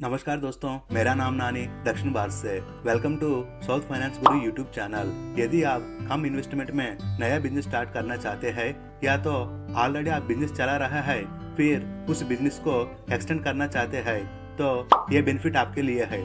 नमस्कार दोस्तों, मेरा नाम नानी दक्षिण भारत से। Welcome to south finance Guru YouTube channel. यदि आप कम इन्वेस्टमेंट में नया बिजनेस स्टार्ट करना चाहते हैं या तो ऑलरेडी आप बिजनेस चला रहा है फिर उस बिजनेस को एक्सटेंड करना चाहते हैं तो ये बेनिफिट आपके लिए है।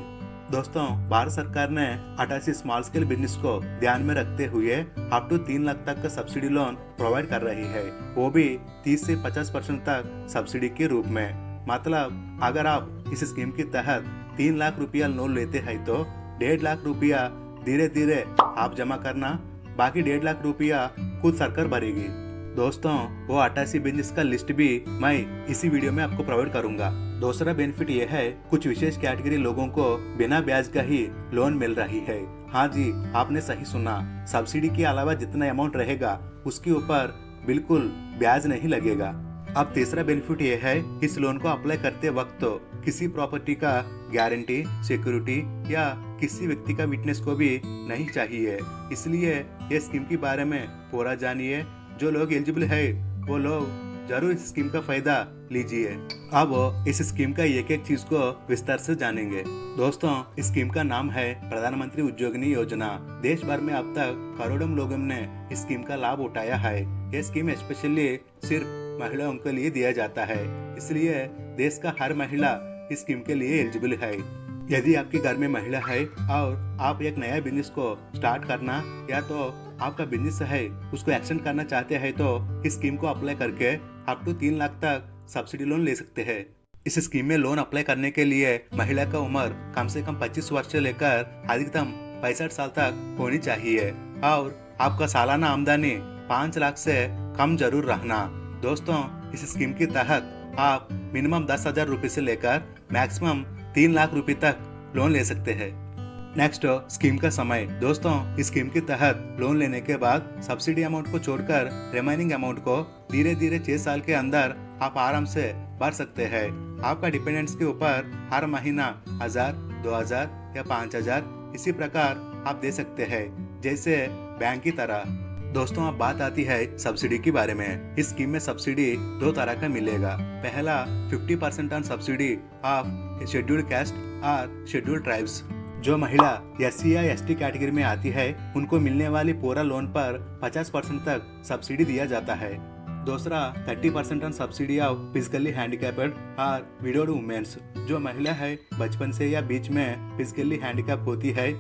दोस्तों, भारत सरकार ने 88 स्मॉल स्केल बिजनेस को ध्यान में रखते हुए अप टू 3 लाख तक का सब्सिडी लोन प्रोवाइड कर रही है, वो भी 30 से 50% तक सब्सिडी के रूप में। मतलब अगर आप इस स्कीम के तहत 3 लाख रुपया लोन लेते हैं तो 1.5 लाख रुपया धीरे धीरे आप जमा करना, बाकी 1.5 लाख रुपया खुद सरकार भरेगी। दोस्तों, वो 88 बिजनेस का लिस्ट भी मैं इसी वीडियो में आपको प्रोवाइड करूंगा। दूसरा बेनिफिट ये है, कुछ विशेष कैटेगरी लोगों को बिना ब्याज का ही लोन मिल रही है। हाँ जी, आपने सही सुना, सब्सिडी के अलावा जितना अमाउंट रहेगा उसके ऊपर बिल्कुल ब्याज नहीं लगेगा। अब तीसरा बेनिफिट ये है, इस लोन को अप्लाई करते वक्त तो किसी प्रॉपर्टी का गारंटी, सिक्योरिटी या किसी व्यक्ति का विटनेस को भी नहीं चाहिए। इसलिए ये स्कीम के बारे में पूरा जानिए। जो लोग एलिजिबल है वो लोग जरूर इस स्कीम का फायदा लीजिए। अब इस स्कीम का एक एक चीज को विस्तार से जानेंगे। दोस्तों, इस स्कीम का नाम है प्रधानमंत्री उद्योगिनी योजना। देश भर में अब तक करोड़ों लोगों ने इस स्कीम का लाभ उठाया है। ये स्कीम स्पेशली सिर्फ महिलाओं के लिए दिया जाता है, इसलिए देश का हर महिला इस स्कीम के लिए एलिजिबल है। यदि आपके घर में महिला है और आप एक नया बिजनेस को स्टार्ट करना या तो आपका बिजनेस है उसको एक्सटेंड करना चाहते हैं तो इस स्कीम को अप्लाई करके अप टू 3 लाख तक सब्सिडी लोन ले सकते हैं। इस स्कीम में लोन अप्लाई करने के लिए महिला का उम्र कम से कम 25 वर्ष से लेकर अधिकतम 65 साल तक होनी चाहिए और आपका सालाना आमदनी 5 लाख से कम जरूर रहना। दोस्तों, इस स्कीम के तहत आप मिनिमम 10,000 रुपए से लेकर मैक्सिमम 3 लाख रुपए तक लोन ले सकते हैं। नेक्स्ट, स्कीम का समय। दोस्तों, इस स्कीम के तहत लोन लेने के बाद सब्सिडी अमाउंट को छोड़कर रिमेनिंग अमाउंट को धीरे धीरे 6 साल के अंदर आप आराम से भर सकते हैं। आपका डिपेंडेंट्स के ऊपर हर महीना 1,000, 2,000 या 5,000 इसी प्रकार आप दे सकते हैं, जैसे बैंक की तरह। दोस्तों, अब बात आती है सब्सिडी के बारे में। इस स्कीम में सब्सिडी 2 तरह का मिलेगा। पहला 50% on subsidy of scheduled caste और शेड्यूल्ड ट्राइब्स। जो महिला SC या ST कैटेगरी में आती है उनको मिलने वाली पूरा लोन पर 50% तक सब्सिडी दिया जाता है। दूसरा 30% on subsidy of physically handicapped और विडोड वुमेन्स। जो महिला है बचपन से या बीच में फिजिकली हैंडीकैप होती है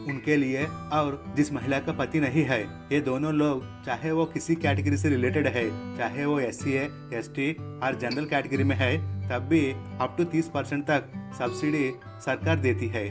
उनके लिए, और जिस महिला का पति नहीं है, ये दोनों लोग चाहे वो किसी कैटेगरी से रिलेटेड है, चाहे वो SC है, ST और जनरल कैटेगरी में है, तब भी अप टू 30% तक सब्सिडी सरकार देती है।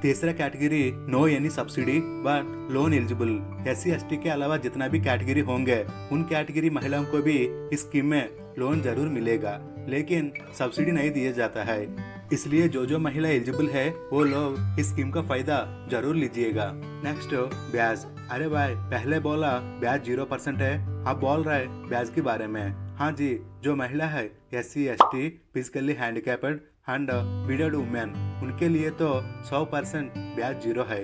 तीसरा category no any subsidy but loan eligible. SC ST के अलावा जितना भी कैटेगरी होंगे उन कैटेगरी महिलाओं को भी इस स्कीम में लोन जरूर मिलेगा, लेकिन सब्सिडी नहीं दिया जाता है। इसलिए जो महिला एलिजिबल है वो लोग इस स्कीम का फायदा जरूर लीजिएगा। नेक्स्ट, ब्याज। अरे भाई, पहले बोला ब्याज 0% है, अब बोल रहे ब्याज के बारे में। हाँ जी, जो महिला है SC ST, physically handicapped and widowed women, उनके लिए तो 100% ब्याज 0 है।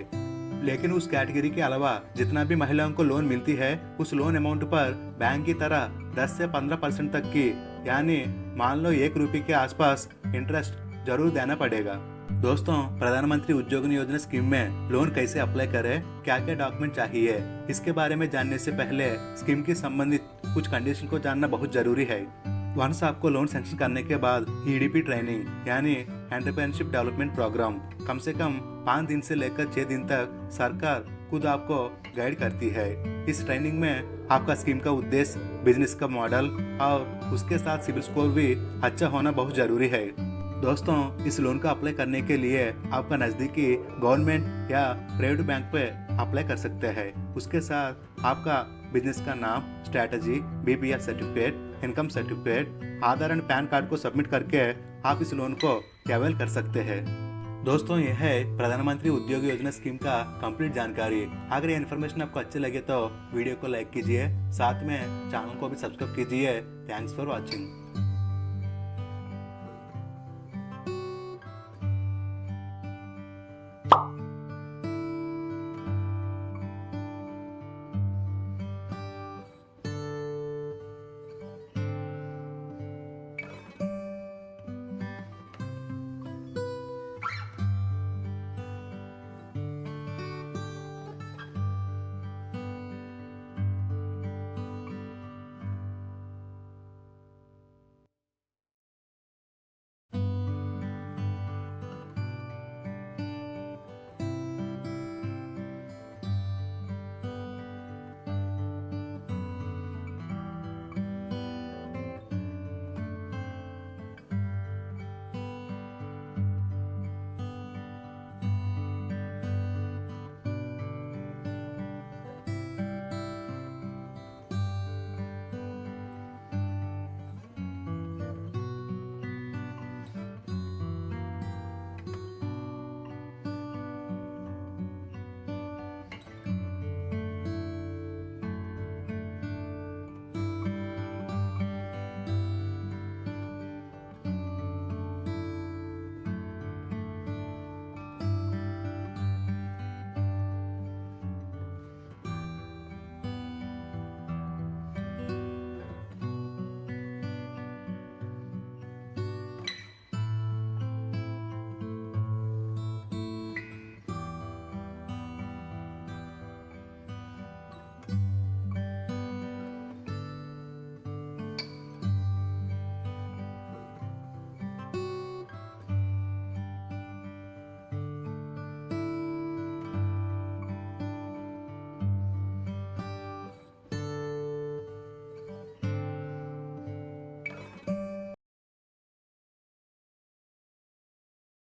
लेकिन उस कैटेगरी के अलावा जितना भी महिलाओं को लोन मिलती है उस लोन अमाउंट पर बैंक की तरह 10 से 15% तक की, यानी मान लो 1 रुपये के आसपास इंटरेस्ट जरूर देना पड़ेगा। दोस्तों, प्रधानमंत्री उद्योगिनी योजना स्कीम में लोन कैसे अप्लाई करें, क्या क्या डॉक्यूमेंट चाहिए, इसके बारे में जानने से पहले स्कीम के संबंधित कुछ कंडीशन को जानना बहुत जरूरी है। वंस आपको लोन सैंक्शन करने के बाद EDP ट्रेनिंग यानी एंटरप्रेन्योरशिप डेवलपमेंट प्रोग्राम कम से कम 5 दिन से लेकर 6 दिन तक सरकार खुद आपको गाइड करती है। इस ट्रेनिंग में आपका स्कीम का उद्देश्य, बिजनेस का मॉडल और उसके साथ सिविल स्कोर भी अच्छा होना बहुत जरूरी है। दोस्तों, इस लोन का अप्लाई करने के लिए आपका नजदीकी गवर्नमेंट या प्राइवेट बैंक पे अप्लाई कर सकते हैं। उसके साथ आपका बिजनेस का नाम, strategy, BPR certificate, income certificate, Aadhaar and pan card को सबमिट करके आप इस लोन को अवेल कर सकते हैं। दोस्तों, यह है प्रधानमंत्री उद्योग योजना स्कीम का कंप्लीट जानकारी। अगर ये इन्फॉर्मेशन आपको अच्छी लगे तो वीडियो को लाइक कीजिए, साथ में चैनल को भी सब्सक्राइब कीजिए। Thanks for watching.